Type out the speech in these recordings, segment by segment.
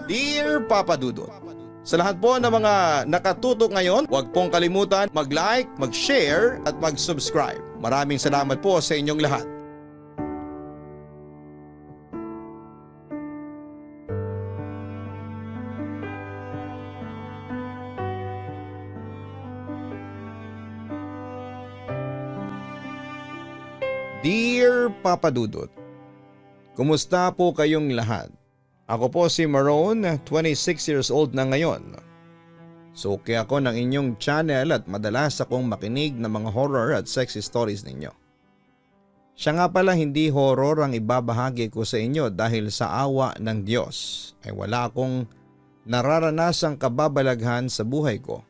Dear Papa Dudut, sa lahat po ng mga nakatutok ngayon, huwag pong kalimutan mag-like, mag-share at mag-subscribe. Maraming salamat po sa inyong lahat. Dear Papa Dudut, kumusta po kayong lahat? Ako po si Maroon, 26 years old na ngayon. Suki ako ng inyong channel at madalas akong makinig ng mga horror at sexy stories ninyo. Siya nga pala hindi horror ang ibabahagi ko sa inyo dahil sa awa ng Diyos ay wala akong nararanasang kababalaghan sa buhay ko.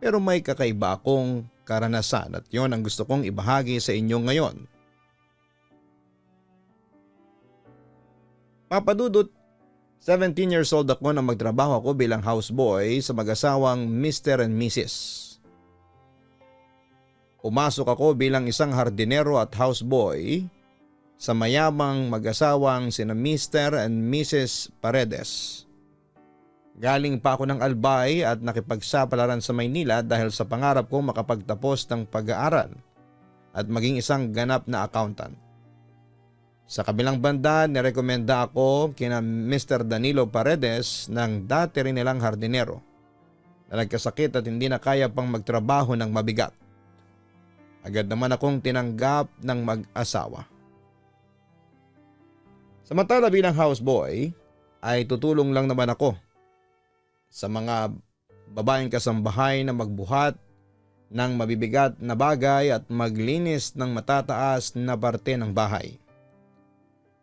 Pero may kakaiba akong karanasan at yon ang gusto kong ibahagi sa inyo ngayon. Papa Dudut, 17 years old ako nang magtrabaho ako bilang houseboy sa mag-asawang Mr. and Mrs. Pumasok ako bilang isang hardinero at houseboy sa mayamang mag-asawang sina Mr. and Mrs. Paredes. Galing pa ako ng Albay at nakipagsapalaran sa Maynila dahil sa pangarap kong makapagtapos ng pag-aaral at maging isang ganap na accountant. Sa kabilang banda, nirekomenda ako kina Mr. Danilo Paredes ng dati rin nilang hardinero na nagkasakit at hindi na kaya pang magtrabaho ng mabigat. Agad naman akong tinanggap ng mag-asawa. Samantala bilang houseboy ay tutulong lang naman ako sa mga babaeng kasambahay na magbuhat ng mabibigat na bagay at maglinis ng matataas na parte ng bahay.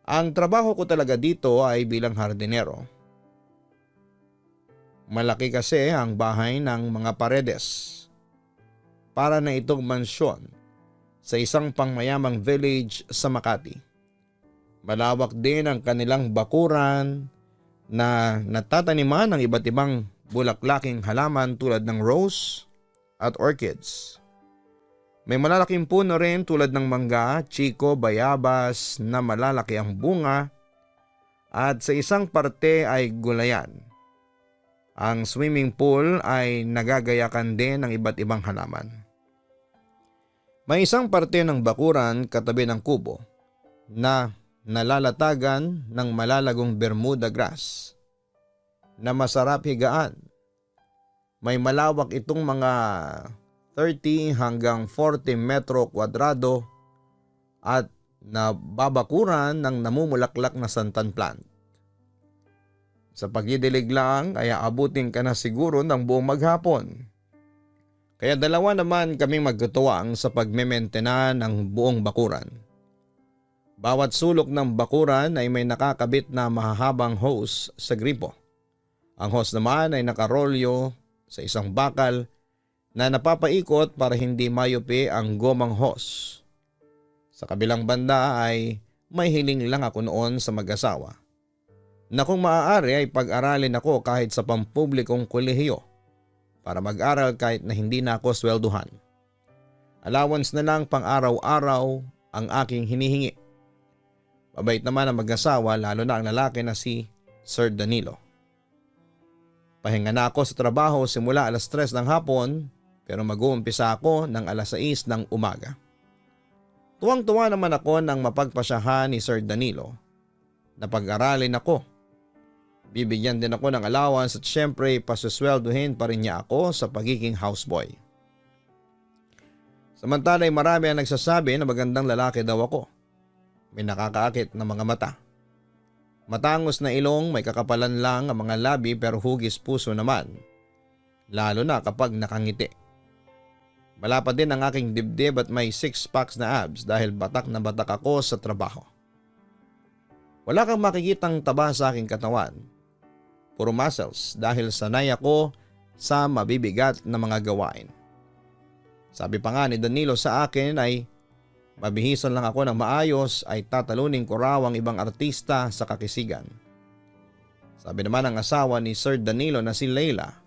Ang trabaho ko talaga dito ay bilang hardinero. Malaki kasi ang bahay ng mga Paredes. Para na itong mansyon sa isang pangmayamang village sa Makati. Malawak din ang kanilang bakuran na natataniman ng iba't ibang bulaklaking halaman tulad ng rose at orchids. May malalaking puno rin tulad ng mangga, chiko, bayabas na malalaki ang bunga at sa isang parte ay gulayan. Ang swimming pool ay nagagayakan din ng iba't ibang halaman. May isang parte ng bakuran katabi ng kubo na nalalatagan ng malalagong Bermuda grass na masarap higaan. May malawak itong mga 30 hanggang 40 metro kwadrado at nababakuran ng namumulaklak na santan plant. Sa pagdidilig lang ay aabutin ka na siguro ng buong maghapon. Kaya dalawa naman kaming magtutuwang sa pagmementena ng buong bakuran. Bawat sulok ng bakuran ay may nakakabit na mahahabang hose sa gripo. Ang hose naman ay nakarolyo sa isang bakal na napapaikot para hindi mayupi ang gomang hose. Sa kabilang banda ay may hiling lang ako noon sa mag-asawa na kung maaari ay pag-aralin ako kahit sa pampublikong kolehiyo para mag-aral kahit na hindi na ako swelduhan. Allowance na lang pang araw-araw ang aking hinihingi. Mabait naman ang mag-asawa lalo na ang lalaki na si Sir Danilo. Pahinga na ako sa trabaho simula alas 3 ng hapon pero mag-uumpisa ako ng alas 6 ng umaga. Tuwang-tuwa naman ako nang mapagpasyahan ni Sir Danilo na pag-aralin ako. Bibigyan din ako ng allowance at syempre pasusweldohin pa rin niya ako sa pagiging houseboy. Samantala ay marami ang nagsasabi na magandang lalaki daw ako. May nakakaakit na mga mata. Matangos na ilong, may kakapalan lang ang mga labi pero hugis puso naman. Lalo na kapag nakangiti. Malapad din ang aking dibdib at may 6 packs na abs dahil batak na batak ako sa trabaho. Wala kang makikitang taba sa aking katawan. Puro muscles dahil sanay ako sa mabibigat na mga gawain. Sabi pa nga ni Danilo sa akin ay mabihisan lang ako ng maayos ay tatalunin ko raw ang ibang artista sa kakisigan. Sabi naman ng asawa ni Sir Danilo na si Leila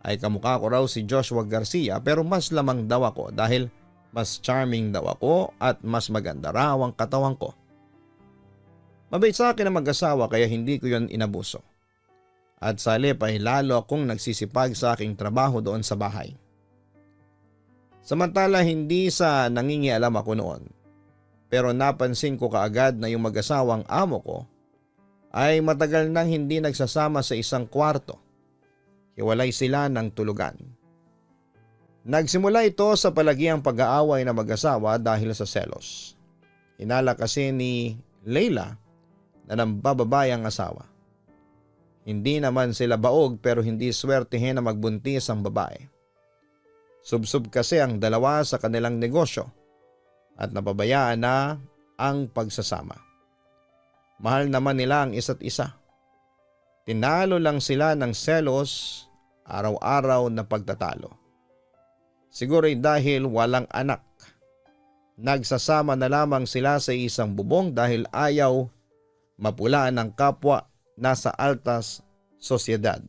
ay kamukha ko raw si Joshua Garcia pero mas lamang daw ako dahil mas charming daw ako at mas maganda raw ang katawan ko. Mabait sa akin ang mag-asawa kaya hindi ko yon inabuso. at sa halip ay lalo akong nagsisipag sa aking trabaho doon sa bahay. Samantala hindi sa nangingialam ako noon, pero napansin ko kaagad na yung mag-asawang amo ko ay matagal nang hindi nagsasama sa isang kwarto. Hiwalay sila ng tulugan. Nagsimula ito sa palagiang pag-aaway na mag-asawa dahil sa selos. Hinala kasi ni Leila na nambababay ang asawa. Hindi naman sila baog pero hindi swertihin na magbuntis ang babae. Subsub kasi ang dalawa sa kanilang negosyo at napabayaan na ang pagsasama. Mahal naman nila ang isa't isa. Tinalo lang sila ng selos, araw-araw na pagtatalo. Siguro'y dahil walang anak. Nagsasama na lamang sila sa isang bubong dahil ayaw mapulaan ng kapwa nasa altas sosyedad.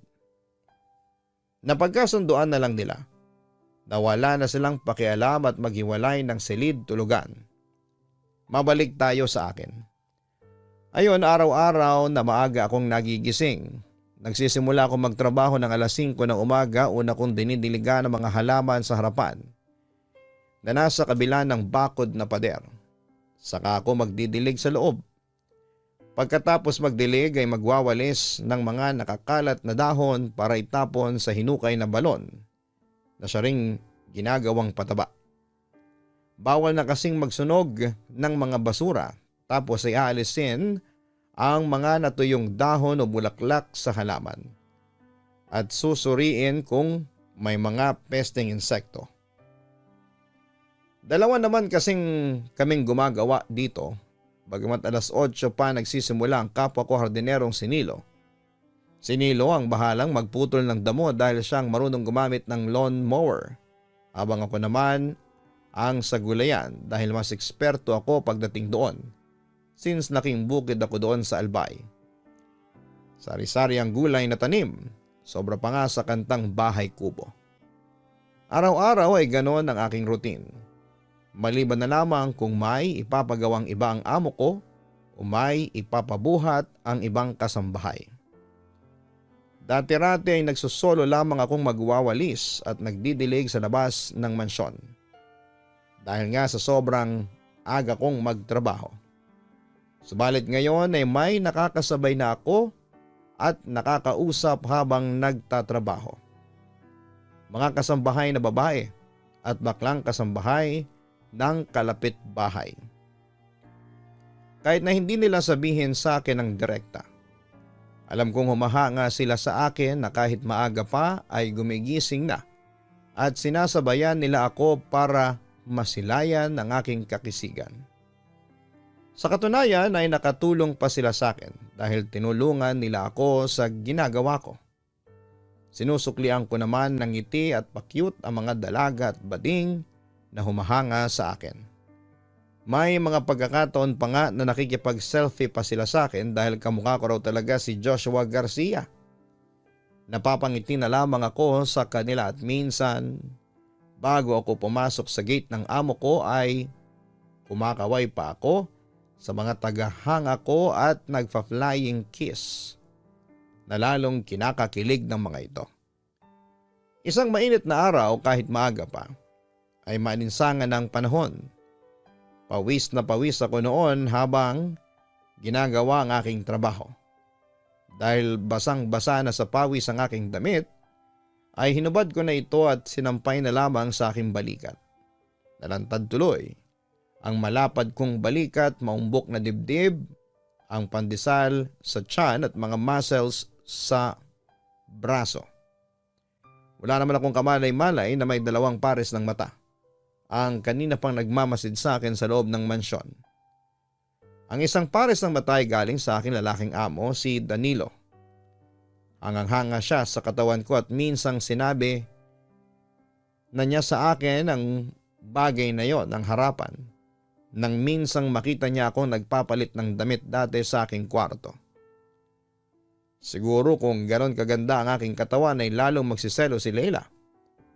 Napagkasunduan na lang nila na wala na silang pakialam at maghiwalay ng silid tulugan. Mabalik tayo sa akin. Ayon, araw-araw na maaga akong nagigising. Nagsisimula akong magtrabaho ng alas 5 ng umaga, una kong dinidiligan ng mga halaman sa harapan na nasa kabila ng bakod na pader. Saka ako magdidilig sa loob. Pagkatapos magdilig ay magwawalis ng mga nakakalat na dahon para itapon sa hinukay na balon na siya ring ginagawang pataba. Bawal na kasing magsunog ng mga basura tapos ay aalisin ang mga natuyong dahon o bulaklak sa halaman at susuriin kung may mga pesteng insekto. Dalawa naman kasing kaming gumagawa dito, bagamat alas 8 pa nagsisimula ang kapwa ko hardinerong Sinilo. Sinilo ang bahalang magputol ng damo dahil siyang marunong gumamit ng lawn mower, habang ako naman ang sagulayan dahil mas eksperto ako pagdating doon since naking bukid ako doon sa Albay. Sari-sari ang gulay na tanim, sobra pa nga sa kantang bahay kubo. Araw-araw ay ganoon ang aking routine. Maliban na lamang kung may ipapagawang iba ang amo ko o may ipapabuhat ang ibang kasambahay. Dati-rati ay nagsusolo lamang akong magwawalis at nagdidilig sa labas ng mansyon. Dahil nga sa sobrang aga kong magtrabaho. Subalit ngayon ay may nakakasabay na ako at nakakausap habang nagtatrabaho. Mga kasambahay na babae at baklang kasambahay ng kalapit bahay. Kahit na hindi nila sabihin sa akin ng direkta, alam kong humahanga sila sa akin na kahit maaga pa ay gumigising na at sinasabayan nila ako para masilayan ang aking kakisigan. Sa katunayan ay nakatulong pa sila sa akin dahil tinulungan nila ako sa ginagawa ko. Sinusuklian ko naman ng ngiti at pakyut ang mga dalaga at bading na humahanga sa akin. May mga pagkakataon pa nga na nakikipag-selfie pa sila sa akin dahil kamukha ko raw talaga si Joshua Garcia. Napapangiti na lamang ako sa kanila at minsan bago ako pumasok sa gate ng amo ko ay kumakaway pa ako sa mga tagahanga ko at nagfa-flying kiss na lalong kinakakilig ng mga ito. Isang mainit na araw kahit maaga pa ay maaninsangan ng panahon. Pawis na pawis ako noon habang ginagawa ang aking trabaho. Dahil basang-basa na sa pawis ang aking damit, ay hinubad ko na ito at sinampay na lamang sa aking balikat. Nalantad tuloy ang malapad kong balikat, maumbok na dibdib, ang pandesal sa tiyan at mga muscles sa braso. Wala naman akong kamalay-malay na may 2 pares ng mata. Ang kanina pang nagmamasid sa akin sa loob ng mansyon. Ang isang pares ng mata ay galing sa aking lalaking amo, si Danilo. Hangang-hanga siya sa katawan ko at minsang sinabi na niya sa akin ang bagay na yon ng harapan nang minsang makita niya akong nagpapalit ng damit dati sa aking kwarto. Siguro kung ganon kaganda ang aking katawan ay lalong magsiselo si Leila.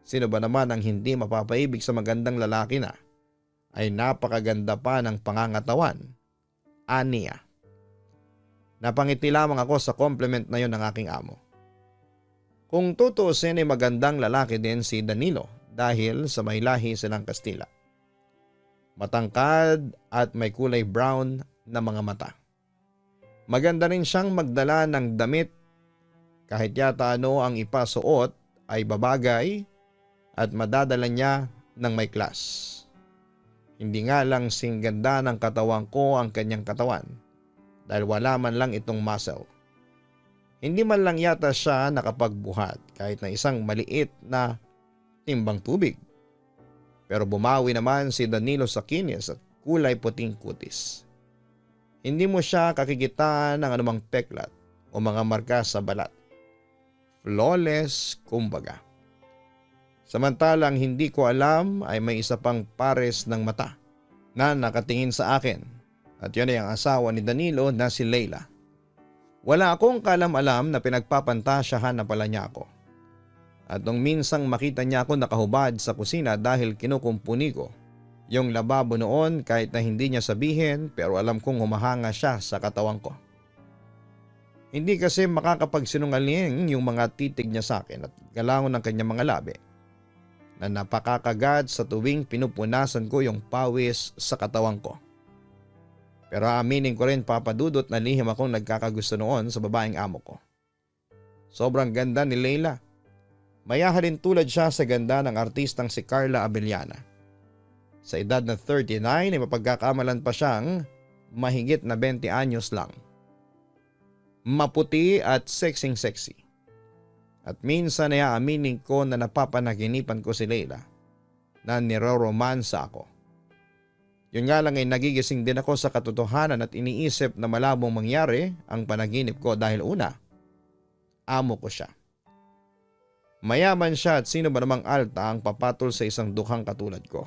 Sino ba naman ang hindi mapapaibig sa magandang lalaki na ay napakaganda pa ng pangangatawan? Aniya. Napangiti lamang ako sa compliment na yon ng aking amo. Kung tutuusin ay magandang lalaki din si Danilo dahil sa may lahi silang Kastila. Matangkad at may kulay brown na mga mata. Maganda rin siyang magdala ng damit, kahit yata ano ang ipasuot ay babagay at madadala niya ng may class. Hindi nga lang sing ganda ng katawan ko ang kanyang katawan dahil wala man lang itong muscle. Hindi man lang yata siya nakapagbuhat kahit na isang maliit na timbang tubig. Pero bumawi naman si Danilo sa kinis at kulay puting kutis. Hindi mo siya kakikitaan ng anumang peklat o mga marka sa balat. Flawless kumbaga. Samantalang hindi ko alam ay may isa pang pares ng mata na nakatingin sa akin at yun ay ang asawa ni Danilo na si Leila. Wala akong kalam-alam na pinagpapantasyahan na pala niya ako. At nung minsang makita niya ako nakahubad sa kusina dahil kinukumpuni ko yung lababo noon kahit na hindi niya sabihin pero alam kong humahanga siya sa katawan ko. Hindi kasi makakapagsinungaling yung mga titig niya sa akin at galangon ng kanyang mga labi na napakakagat sa tuwing pinupunasan ko yung pawis sa katawan ko. Pero aminin ko rin papadudot na lihim akong nagkakagusto noon sa babaeng amo ko. Sobrang ganda ni Leila. Mayahalin tulad siya sa ganda ng artistang si Carla Abellana. Sa edad na 39 ay mapagkakamalan pa siyang mahigit na 20 anyos lang. Maputi at sexy. At minsan ay aaminin ko na napapanaginipan ko si Leila na niroromansa ako. Yun nga lang ay nagigising din ako sa katotohanan at iniisip na malabong mangyari ang panaginip ko dahil una, amo ko siya. Mayaman siya at sino ba namang alta ang papatol sa isang dukhang katulad ko.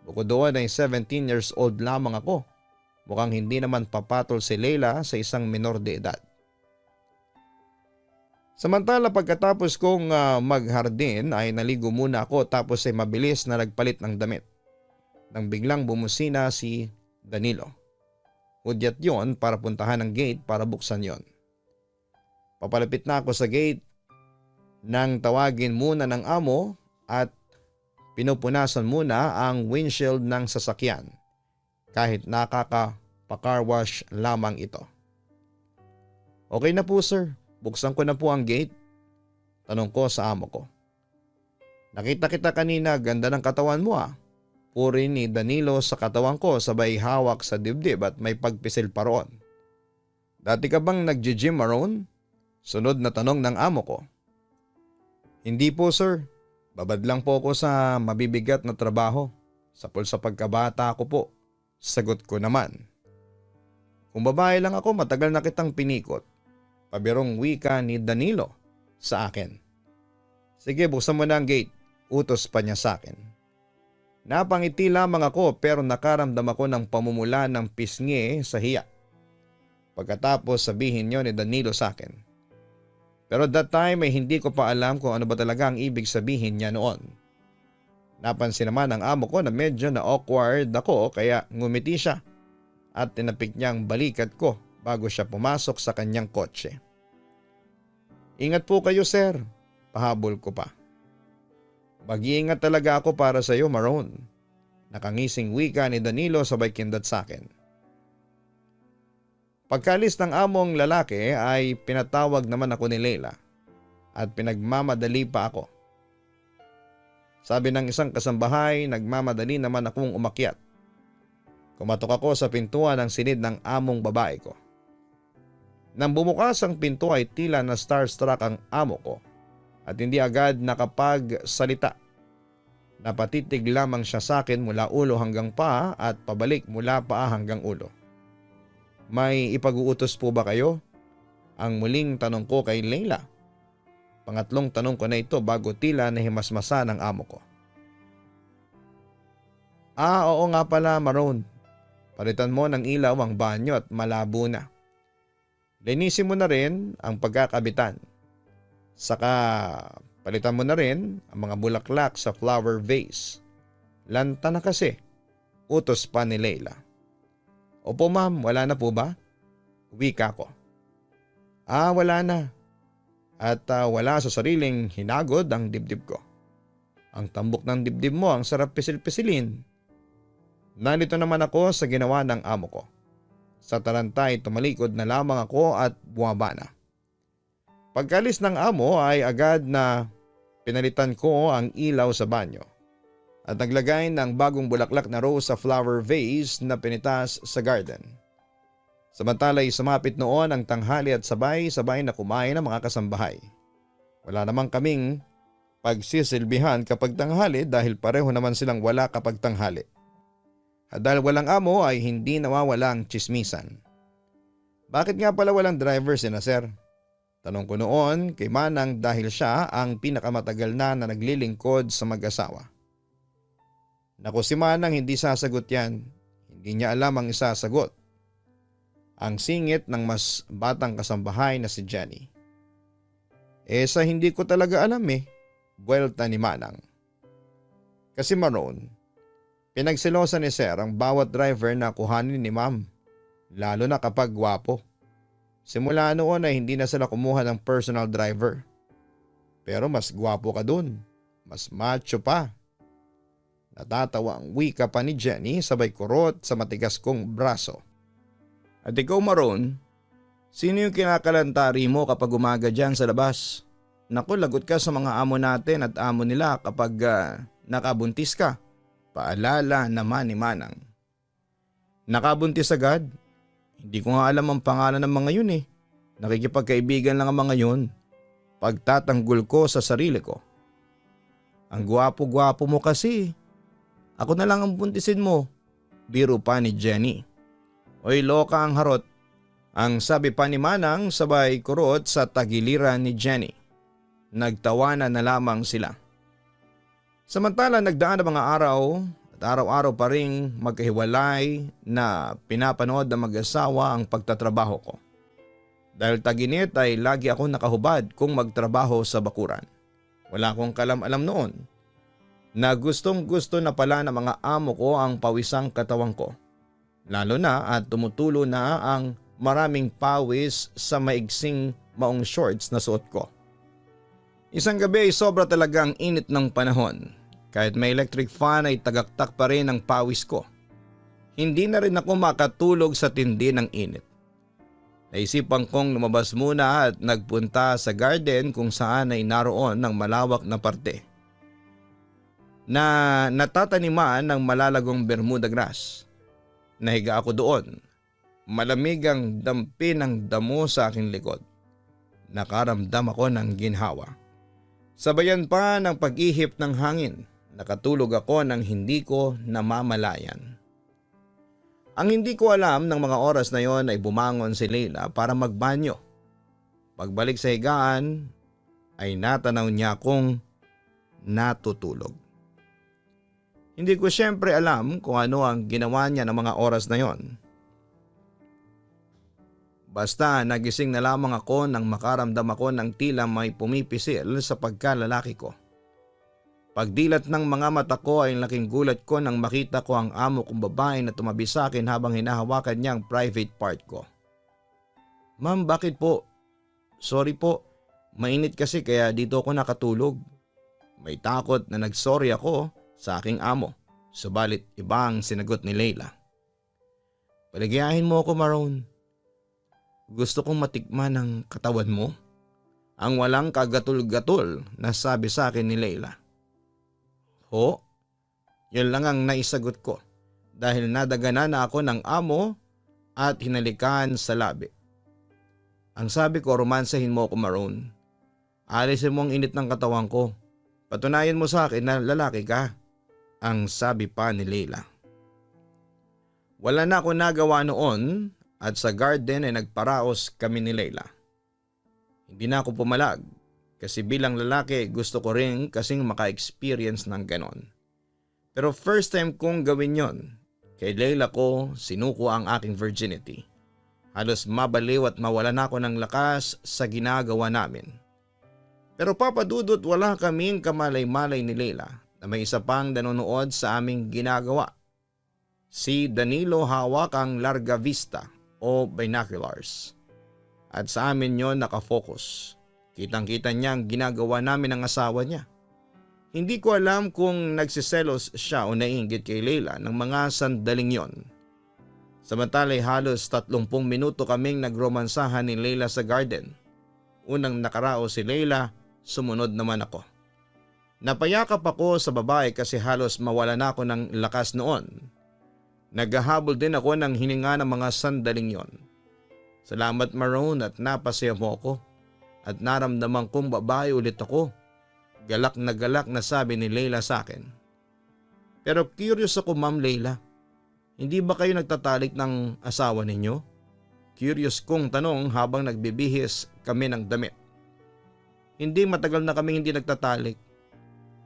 Bukod doon ay 17 years old lamang ako. Mukhang hindi naman papatol si Leila sa isang menor de edad. Samantala pagkatapos kong maghardin ay naligo muna ako tapos ay mabilis na nagpalit ng damit. Nang biglang bumusina si Danilo. Hudyat yon para puntahan ang gate para buksan yon. Papalapit na ako sa gate nang tawagin muna ng amo at pinupunasan muna ang windshield ng sasakyan kahit nakaka-car wash lamang ito. Okay na po sir, buksan ko na po ang gate. Tanong ko sa amo ko. Nakita kita kanina, ganda ng katawan mo ah. Puri ni Danilo sa katawan ko sabay hawak sa dibdib at may pagpisil pa roon. Dati ka bang nag-gym Maroon? Sunod na tanong ng amo ko. Hindi po sir, babad lang po ako sa mabibigat na trabaho. Sapol sa pagkabata ko po, sagot ko naman. Kung babae lang ako matagal na kitang pinikot. Pabirong wika ni Danilo sa akin. Sige buksan mo na ang gate, utos pa niya sa akin. Napangiti lamang ako pero nakaramdam ako ng pamumula ng pisngi sa hiya. Pagkatapos sabihin niyo ni Danilo sa akin. Pero that time ay hindi ko pa alam kung ano ba talaga ang ibig sabihin niya noon. Napansin naman ng amo ko na medyo na awkward ako kaya ngumiti siya at tinapik niya ang balikat ko bago siya pumasok sa kanyang kotse. Ingat po kayo sir, pahabol ko pa. Mag-iingat talaga ako para sa iyo, Maroon. Nakangising wika ni Danilo sabay kindat sa akin. Pagkalis ng among lalaki ay pinatawag naman ako ni Leila at pinagmamadali pa ako. Sabi ng isang kasambahay, nagmamadali naman akong umakyat. Kumatok ako sa pintuan ng sinid ng among babae ko. Nang bumukas ang pinto ay tila na starstruck ang amo ko. At hindi agad nakapagsalita. Napatitig lamang siya sa akin mula ulo hanggang paa at pabalik mula paa hanggang ulo. May ipag-uutos po ba kayo? Ang muling tanong ko kay Leila. Pangatlong tanong ko na ito bago tila nahimasmasa ng amo ko. Oo nga pala Maroon. Palitan mo ng ilaw ang banyo at malabo na. Linisin mo na rin ang pagkakabitan. Saka palitan mo na rin ang mga bulaklak sa flower vase. Lanta na kasi, utos pa ni Leila. Opo ma'am, wala na po ba? Wika ko. Wala na. at wala sa sariling hinagod ang dibdib ko. Ang tambok ng dibdib mo ang sarap pisil-pisilin. Nalito naman ako sa ginawa ng amo ko. Sa taranta ay tumalikod na lamang ako at bumaba na. Pagkalis ng amo ay agad na pinalitan ko ang ilaw sa banyo at naglagay ng bagong bulaklak na rose sa flower vase na pinitas sa garden. Samantala'y sumapit noon ang tanghali at sabay-sabay na kumain ang mga kasambahay. Wala namang kaming pagsisilbihan kapag tanghali dahil pareho naman silang wala kapag tanghali. At dahil walang amo ay hindi nawawala ang tsismisan. Bakit nga pala walang driver sina sir? Tanong ko noon kay Manang dahil siya ang pinakamatagal na naglilingkod sa mag-asawa. Naku, si Manang hindi sasagot yan. Hindi niya alam ang isasagot. Ang singit ng mas batang kasambahay na si Jenny. Sa hindi ko talaga alam buwelta ni Manang. Kasi Maroon, pinagsilosa ni Sir ang bawat driver na kuhanin ni Ma'am, lalo na kapag gwapo. Simula noon ay hindi na sila kumuha ng personal driver. Pero mas gwapo ka dun, mas macho pa. Natatawa ang wika pa ni Jenny sabay kurot sa matigas kong braso. At ikaw Maroon, sino yung kinakalantari mo kapag umaga dyan sa labas? Naku, lagot ka sa mga amo natin at amo nila kapag nakabuntis ka. Paalala naman ni Manang. Nakabuntis agad? Hindi ko nga alam ang pangalan ng mga yun Nakikipagkaibigan lang ang mga yun. Pagtatanggol ko sa sarili ko. Ang gwapo-gwapo mo kasi. Ako na lang ang buntisin mo. Biro pa ni Jenny. Oy, loka ang harot. Ang sabi pa ni Manang sabay kurot sa tagiliran ni Jenny. Nagtawanan na lamang sila. Samantala nagdaan ang mga araw at araw-araw pa ring magkahiwalay na pinapanood ng mag-asawa ang pagtatrabaho ko. Dahil taginit ay lagi akong nakahubad kung magtrabaho sa bakuran. Wala akong kalam-alam noon na gustong-gusto na pala ng mga amo ko ang pawisang katawan ko. Lalo na at tumutulo na ang maraming pawis sa maigsing maong shorts na suot ko. Isang gabi ay sobra talagang init ng panahon. Kahit may electric fan ay tagaktak pa rin ang pawis ko. Hindi na rin ako makatulog sa tindi ng init. Naisipan kong lumabas muna at nagpunta sa garden kung saan ay naroon ng malawak na parte na natataniman ng malalagong Bermuda grass. Nahiga ako doon. Malamig ang dampi ng damo sa aking likod. Nakaramdam ako ng ginhawa. Sabayan pa ng pag-ihip ng hangin. Nakatulog ako nang hindi ko namamalayan. Ang hindi ko alam ng mga oras na yon ay bumangon si Leila para magbanyo. Pagbalik sa higaan ay natanaw niya akong natutulog. Hindi ko siyempre alam kung ano ang ginawa niya ng mga oras na yon. Basta nagising na lamang ako nang makaramdam ako ng tila may pumipisil sa pagkalalaki ko. Pagdilat ng mga mata ko ay laking gulat ko nang makita ko ang amo kong babae na tumabi sa akin habang hinahawakan niya ang private part ko. Ma'am, bakit po? Sorry po, mainit kasi kaya dito ako nakatulog. May takot na nagsorry ako sa aking amo, subalit ibang sinagot ni Leila. Paligayahin mo ako, Maroon. Gusto kong matikman ang katawan mo. Ang walang kagatul-gatul na sabi sa akin ni Leila. Ho? Yun lang ang naisagot ko dahil nadaganan na ako ng amo at hinalikan sa labi. Ang sabi ko, romansahin mo ako, Maroon. Alisin mo ang init ng katawan ko. Patunayan mo sa akin na lalaki ka. Ang sabi pa ni Leila. Wala na ako nagawa noon at sa garden ay nagparaos kami ni Leila. Hindi na ako pumalag kasi bilang lalaki gusto ko rin kasing maka-experience ng ganon. Pero first time kong gawin yon, kay Leila ko sinuko ang aking virginity. Halos mabaliw at mawala na ako ng lakas sa ginagawa namin. Pero papadudot wala kaming kamalay-malay ni Leila na may isa pang nanonood sa aming ginagawa. Si Danilo hawak ang Larga Vista o binoculars. At sa amin yon nakafocus. Kitang-kita niya ang ginagawa namin ng asawa niya. Hindi ko alam kung nagsiselos siya o naiinggit kay Leila ng mga sandaling yon. Samantala'y halos 30 minuto kaming nagromansahan ni Leila sa garden. Unang nakarao si Leila, sumunod naman ako. Napayakap ako sa babae kasi halos mawala na ako ng lakas noon. Naghahabol din ako ng hininga ng mga sandaling yon. Salamat Maroon at napasaya mo ako. At naramdaman kong babae ulit ako. Galak na sabi ni Leila sa akin. Pero curious ako Ma'am Leila. Hindi ba kayo nagtatalik ng asawa ninyo? Curious kong tanong habang nagbibihis kami ng damit. Hindi, matagal na kami hindi nagtatalik.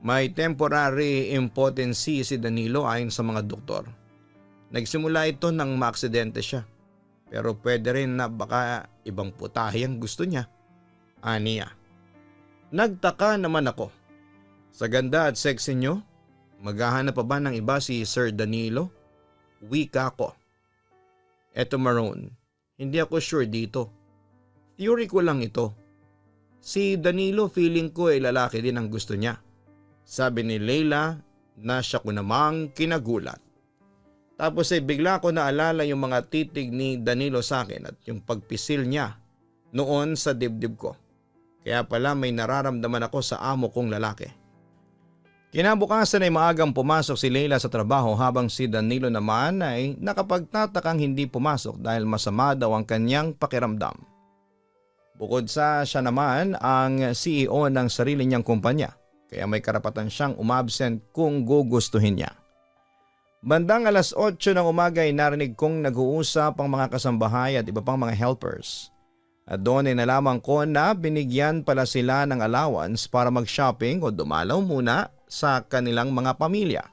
May temporary impotency si Danilo ayon sa mga doktor. Nagsimula ito nang maaksidente siya. Pero pwede rin na baka ibang putahe ang gusto niya. Aniya. Nagtaka naman ako. Sa ganda at sexy nyo, maghahanap pa ba ng iba si Sir Danilo? Wika ko. Eto Maroon, hindi ako sure dito. Theory ko lang ito. Si Danilo feeling ko ay lalaki din ang gusto niya. Sabi ni Leila na siya ko namang kinagulat. Tapos ay bigla ko naalala yung mga titig ni Danilo sa akin at yung pagpisil niya noon sa dibdib ko. Kaya pala may nararamdaman ako sa amo kong lalaki. Kinabukasan ay maagang pumasok si Leila sa trabaho habang si Danilo naman ay nakapagtatakang hindi pumasok dahil masama daw ang kanyang pakiramdam. Bukod sa siya naman ang CEO ng sarili niyang kumpanya kaya may karapatan siyang umabsent kung gugustuhin niya. Bandang alas 8 ng umaga ay narinig kong nag-uusap ang mga kasambahay at iba pang mga helpers. At doon ay nalaman ko na binigyan pala sila ng allowance para mag-shopping o dumalaw muna sa kanilang mga pamilya.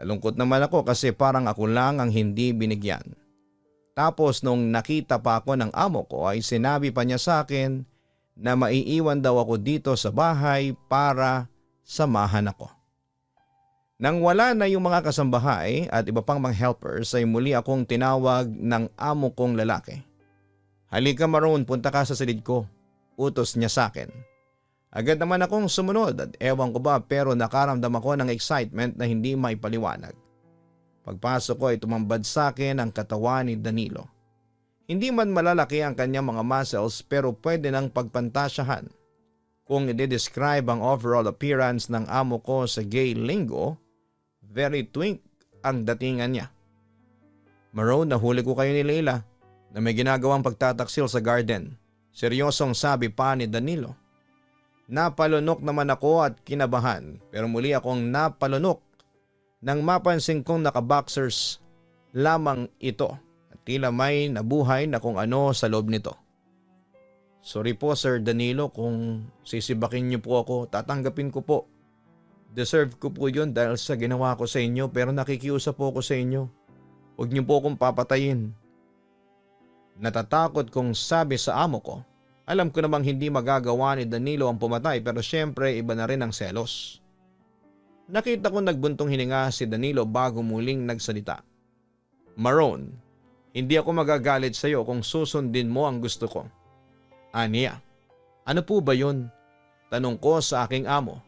Nalungkot naman ako kasi parang ako lang ang hindi binigyan. Tapos nung nakita pa ako ng amo ko ay sinabi pa niya sa akin na maiiwan daw ako dito sa bahay para samahan ako. Nang wala na yung mga kasambahay at iba pang mga helpers ay muli akong tinawag ng amo kong lalaki. Halika Maroon, punta ka sa silid ko. Utos niya sa akin. Agad naman akong sumunod at ewan ko ba pero nakaramdam ako ng excitement na hindi maipaliwanag. Pagpasok ko ay tumambad sa akin ang katawan ni Danilo. Hindi man malalaki ang kanyang mga muscles pero pwede nang pagpantasyahan. Kung i-describe ang overall appearance ng amo ko sa gay lingo, very twink ang datingan niya. Maroon, nahuli ko kayo ni Leila na may ginagawang pagtataksil sa garden. Seryosong sabi pa ni Danilo. Napalunok naman ako at kinabahan pero muli akong napalunok nang mapansin kong naka-boxers lamang ito at tila may nabuhay na kung ano sa loob nito. Sorry po Sir Danilo kung sisibakin niyo po ako, tatanggapin ko po. Deserve ko po yun dahil sa ginawa ko sa inyo pero nakikiusap po ako sa inyo. Huwag niyo po akong papatayin. Natatakot kong sabi sa amo ko. Alam ko namang hindi magagawa ni Danilo ang pumatay pero syempre iba na rin ang selos. Nakita ko nagbuntong hininga si Danilo bago muling nagsalita. Maroon, hindi ako magagalit sa iyo kung susundin mo ang gusto ko. Aniya, ano po ba yun? Tanong ko sa aking amo.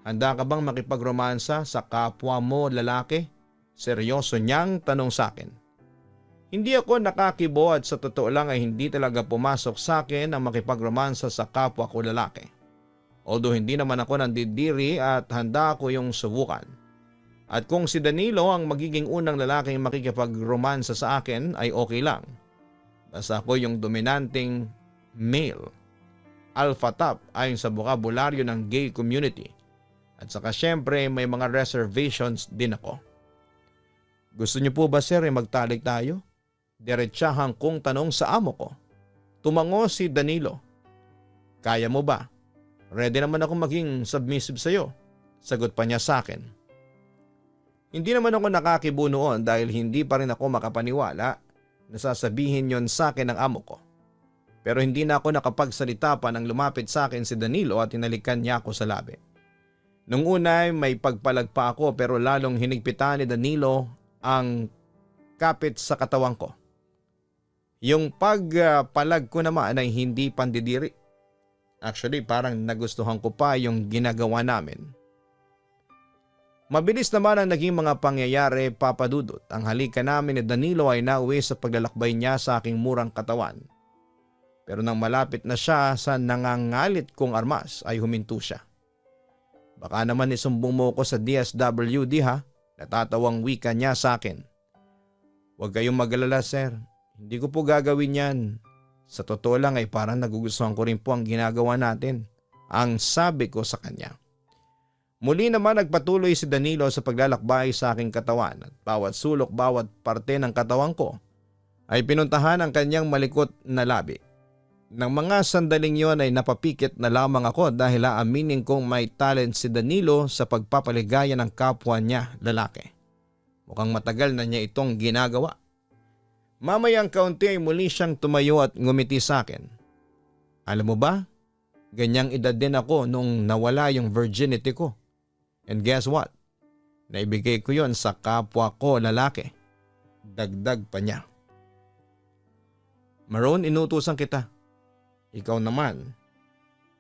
Handa ka bang makipagromansa sa kapwa mo lalaki? Seryoso niyang tanong sa akin. Hindi ako nakakibo at sa totoo lang ay hindi talaga pumasok sa akin ang makipagromansa sa kapwa ko lalaki. Although hindi naman ako nandidiri at handa ako yung subukan. At kung si Danilo ang magiging unang lalaking makikipagromansa sa akin ay okay lang. Basta ako yung dominanting male. Alpha top ayon sa bokabularyo ng gay community. At saka syempre may mga reservations din ako. Gusto niyo po ba sir magtalik tayo? Diretsahan kong tanong sa amo ko. Tumango si Danilo. Kaya mo ba? Ready naman ako maging submissive sa iyo. Sagot pa niya sa akin. Hindi naman ako nakakibo noon dahil hindi pa rin ako makapaniwala na sasabihin yon sa akin ng amo ko. Pero hindi na ako nakapagsalita pa nang lumapit sa akin si Danilo at hinalikan niya ako sa labi. Nung una ay may pagpalag pa ako pero lalong hinigpitan ni Danilo ang kapit sa katawan ko. Yung pagpalag ko naman ay hindi pandidiri. Actually, parang nagustuhan ko pa yung ginagawa namin. Mabilis naman ang naging mga pangyayari, Papa Dudut. Ang halika namin ni Danilo ay nauwi sa paglalakbay niya sa aking murang katawan. Pero nang malapit na siya sa nangangalit kong armas ay huminto siya. Baka naman isumbong mo ko sa DSWD ha, natatawang wika niya sa akin. Huwag kayong mag-alala sir, hindi ko po gagawin yan. Sa totoo lang ay parang nagugustuhan ko rin po ang ginagawa natin, ang sabi ko sa kanya. Muli naman nagpatuloy si Danilo sa paglalakbay sa aking katawan at bawat sulok, bawat parte ng katawan ko ay pinuntahan ang kanyang malikot na labi. Nang mga sandaling yon ay napapikit na lamang ako dahil aaminin kong may talent si Danilo sa pagpapaligaya ng kapwa niya lalaki. Mukhang matagal na niya itong ginagawa. Mamayang kaunti ay muli siyang tumayo at ngumiti sa akin. Alam mo ba, ganyang edad din ako nung nawala yung virginity ko. And guess what? Naibigay ko yon sa kapwa ko lalaki. Dagdag pa niya. Maroon, inutusan kita. Ikaw naman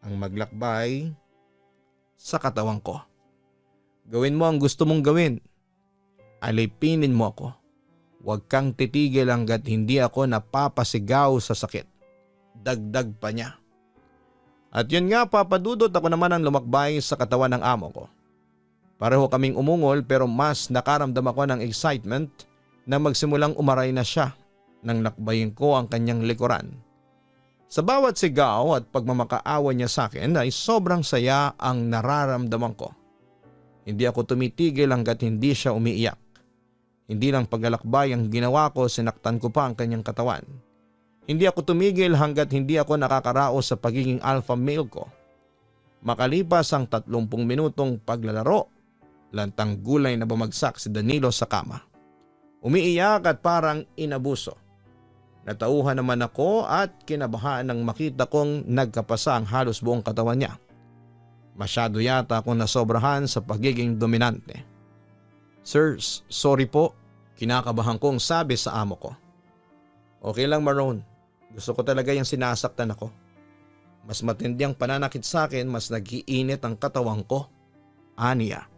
ang maglakbay sa katawan ko. Gawin mo ang gusto mong gawin. Alipinin mo ako. Huwag kang titigil hanggat hindi ako napapasigaw sa sakit. Dagdag pa niya. At yun nga Papa Dudut, ako naman ang lumakbay sa katawan ng amo ko. Pareho kaming umungol pero mas nakaramdam ako ng excitement na magsimulang umaray na siya nang lakbayin ko ang kanyang likuran. Sa bawat sigaw at pagmamakaawa niya sa akin ay sobrang saya ang nararamdaman ko. Hindi ako tumitigil hanggat hindi siya umiiyak. Hindi lang paglalakbay ang ginawa ko, sinaktan ko pa ang kanyang katawan. Hindi ako tumigil hanggat hindi ako nakakaraos sa pagiging alpha male ko. Makalipas ang 30 minutong paglalaro, lantang gulay na bumagsak si Danilo sa kama. Umiiyak at parang inabuso. Natauhan naman ako at kinabahan nang makita kong nagkapasa ang halos buong katawan niya. Masyado yata akong nasobrahan sa pagiging dominante. Sirs, sorry po, kinakabahan kong sabi sa amo ko. Okay lang Maroon, gusto ko talaga yung sinasaktan ako. Mas matindi ang pananakit sa akin, mas nag-iinit ang katawan ko. Aniya.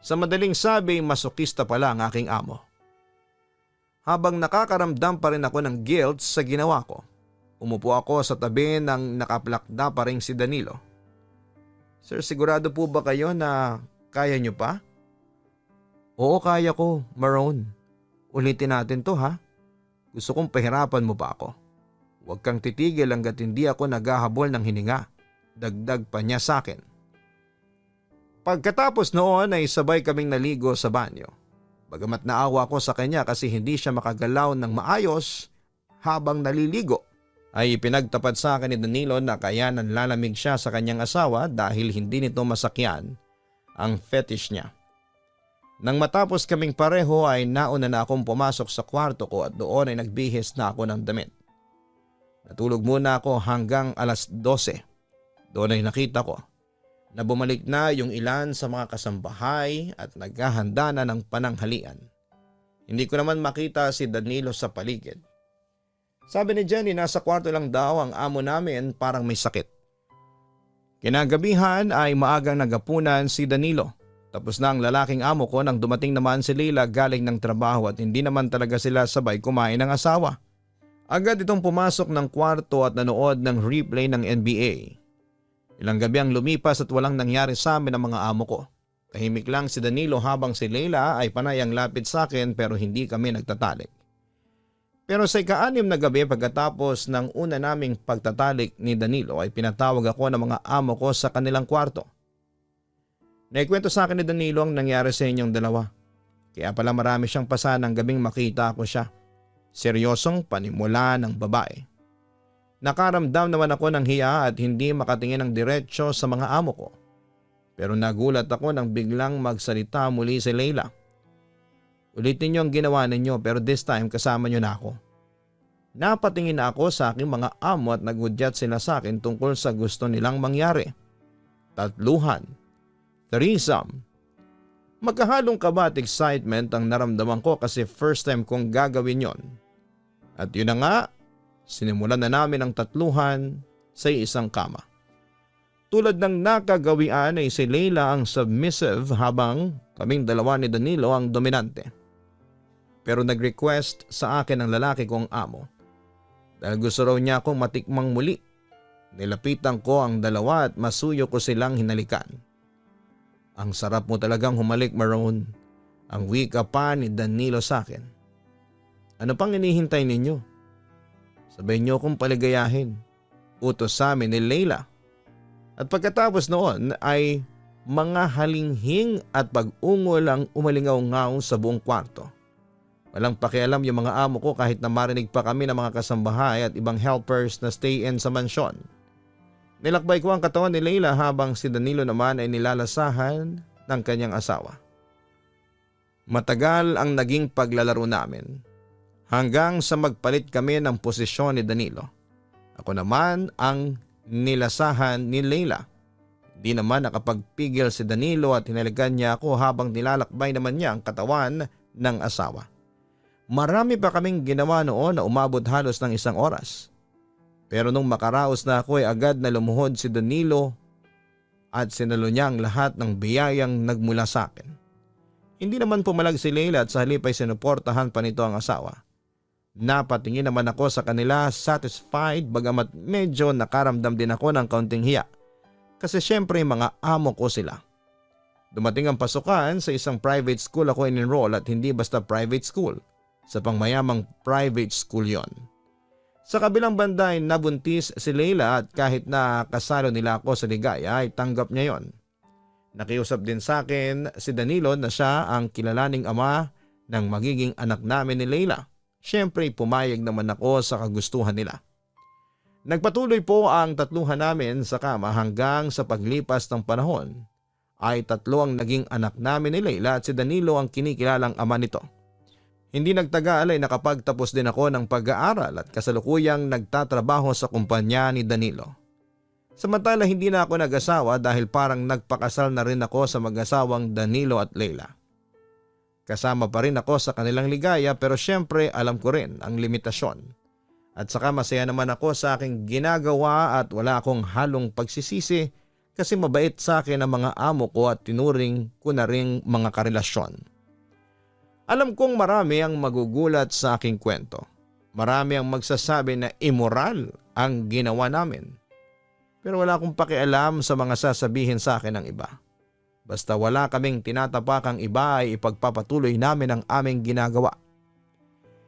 Sa madaling sabi, masokista pala ang aking amo. Habang nakakaramdam pa rin ako ng guilt sa ginawa ko, umupo ako sa tabi ng nakaplakda pa rin si Danilo. Sir, sigurado po ba kayo na kaya nyo pa? Oo, kaya ko, Maroon. Ulitin natin to ha. Gusto kong pahirapan mo pa ako. Huwag kang titigil hanggat hindi ako naghahabol ng hininga. Dagdag pa niya sa akin. Pagkatapos noon ay sabay kaming naligo sa banyo. Bagamat naawa ko sa kanya kasi hindi siya makagalaw ng maayos habang naliligo, ay pinagtapat sa akin ni Danilo na kaya nanlalamig siya sa kanyang asawa dahil hindi nito masakyan ang fetish niya. Nang matapos kaming pareho ay nauna na akong pumasok sa kwarto ko at doon ay nagbihis na ako ng damit. Natulog muna ako hanggang alas 12. Doon ay nakita ko na bumalik na yung ilan sa mga kasambahay at naghahanda na ng pananghalian. Hindi ko naman makita si Danilo sa paligid. Sabi ni Jenny nasa kwarto lang daw ang amo namin, parang may sakit. Kinagabihan ay maagang nagapunan si Danilo. Tapos na ang lalaking amo ko nang dumating naman si Leila galing ng trabaho at hindi naman talaga sila sabay kumain ng asawa. Agad itong pumasok ng kwarto at nanood ng replay ng NBA. Ilang gabi ang lumipas at walang nangyari sa amin ng mga amo ko. Tahimik lang si Danilo habang si Leila ay panay ang lapit sa akin pero hindi kami nagtatalik. Pero sa ika-6 na gabi pagkatapos ng una naming pagtatalik ni Danilo ay pinatawag ako ng mga amo ko sa kanilang kwarto. Naikwento sa akin ni Danilo ang nangyari sa inyong dalawa. Kaya pala marami siyang pasa ng gabing makita ko siya. Seryosong panimula ng babae. Nakaramdam naman ako ng hiya at hindi makatingin ng diretsyo sa mga amo ko. Pero nagulat ako nang biglang magsalita muli si Leila. Ulitin niyo ang ginawa ninyo pero this time kasama niyo na ako. Napatingin na ako sa aking mga amo at nagudyat sila sa akin tungkol sa gusto nilang mangyari. Tatluhan. Threesome. Magkahalong kaba at excitement ang naramdaman ko kasi first time kong gagawin yon. At yun na nga, sinimulan na namin ang tatluhan sa isang kama. Tulad ng nakagawian ay si Leila ang submissive habang kaming dalawa ni Danilo ang dominante. Pero nag-request sa akin ang lalaki kong amo dahil gusto raw niya akong matikmang muli. Nilapitan ko ang dalawa at masuyo ko silang hinalikan. Ang sarap mo talagang humalik, Maroon. Ang wika pa ni Danilo sa akin. Ano pang inihintay ninyo? Sabay niyo akong paligayahin. Utos sa amin ni Leila. At pagkatapos noon ay mga halinghing at pag-ungol ang umalingaw-ngaw sa buong kwarto. Walang pakialam yung mga amo ko kahit na marinig pa kami ng mga kasambahay at ibang helpers na stay-in sa mansyon. Nilakbay ko ang katawan ni Leila habang si Danilo naman ay nilalasahan ng kanyang asawa. Matagal ang naging paglalaro namin hanggang sa magpalit kami ng posisyon ni Danilo. Ako naman ang nilasahan ni Leila. Di naman nakapagpigil si Danilo at hinalikan niya ako habang nilalakbay naman niya ang katawan ng asawa. Marami pa kaming ginawa noon na umabot halos ng 1 oras. Pero nung makaraos na ako ay agad na lumuhod si Danilo at sinalo niya ang lahat ng biyayang nagmula sa akin. Hindi naman pumalag si Leila at sa halip ay sinuportahan pa nito ang asawa. Napatingin naman ako sa kanila satisfied bagamat medyo nakaramdam din ako ng kaunting hiya. Kasi syempre mga amo ko sila. Dumating ang pasukan sa isang private school ako in-enroll at hindi basta private school. Sa pangmayamang private school yon. Sa kabilang banda ay nabuntis si Leila at kahit na kasalo nila ako sa ligaya ay tanggap niya yon. Nakiusap din sa akin si Danilo na siya ang kilalaning ama ng magiging anak namin ni Leila. Siyempre pumayag naman ako sa kagustuhan nila. Nagpatuloy po ang tatluhan namin sa kama hanggang sa paglipas ng panahon ay 3 ang naging anak namin ni Leila at si Danilo ang kinikilalang ama nito. Hindi nagtagal ay nakapagtapos din ako ng pag-aaral at kasalukuyang nagtatrabaho sa kumpanya ni Danilo. Samantala hindi na ako nag-asawa dahil parang nagpakasal na rin ako sa mag-asawang Danilo at Leila. Kasama pa rin ako sa kanilang ligaya pero syempre alam ko rin ang limitasyon. At saka masaya naman ako sa aking ginagawa at wala akong halong pagsisisi kasi mabait sa akin ang mga amo ko at tinuring ko na ring mga karelasyon. Alam kong marami ang magugulat sa aking kwento. Marami ang magsasabi na immoral ang ginawa namin. Pero wala akong pakialam sa mga sasabihin sa akin ng iba. Basta wala kaming tinatapakang iba ay ipagpapatuloy namin ang aming ginagawa.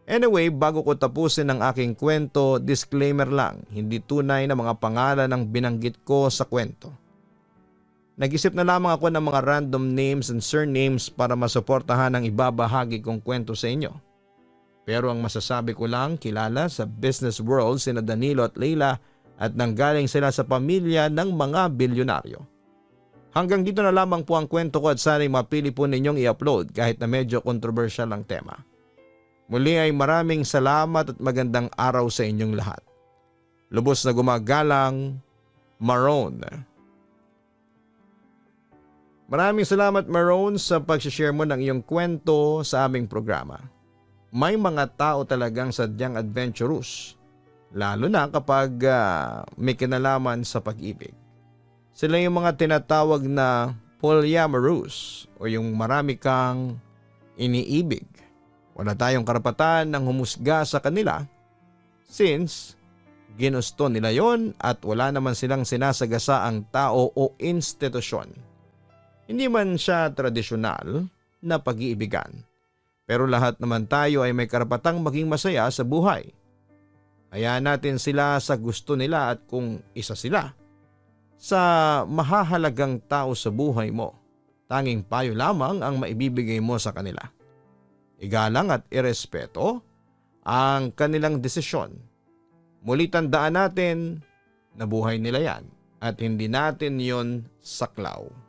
Anyway, bago ko tapusin ang aking kwento, disclaimer lang, hindi tunay na mga pangalan ang binanggit ko sa kwento. Nag-isip na lamang ako ng mga random names and surnames para masuportahan ang ibabahagi kong kwento sa inyo. Pero ang masasabi ko lang, kilala sa business world sina Danilo at Leila at nanggaling sila sa pamilya ng mga bilyonaryo. Hanggang dito na lamang po ang kwento ko at sana'y mapili po ninyong i-upload kahit na medyo controversial ang tema. Muli ay maraming salamat at magandang araw sa inyong lahat. Lubos na gumagalang, Maroon. Maraming salamat Maroon sa pag-share mo ng iyong kwento sa aming programa. May mga tao talagang sadyang adventurous, lalo na kapag may kinalaman sa pag-ibig. Sila yung mga tinatawag na polyamorous o yung marami kang iniibig. Wala tayong karapatan ng humusga sa kanila since ginusto nila yon at wala naman silang sinasagasa ang tao o institusyon. Hindi man siya tradisyonal na pag-iibigan. Pero lahat naman tayo ay may karapatang maging masaya sa buhay. Hayaan natin sila sa gusto nila at kung isa sila sa mahahalagang tao sa buhay mo, tanging payo lamang ang maibibigay mo sa kanila. Igalang at irespeto ang kanilang desisyon. Muli tandaan natin na buhay nila yan at hindi natin yon saklaw.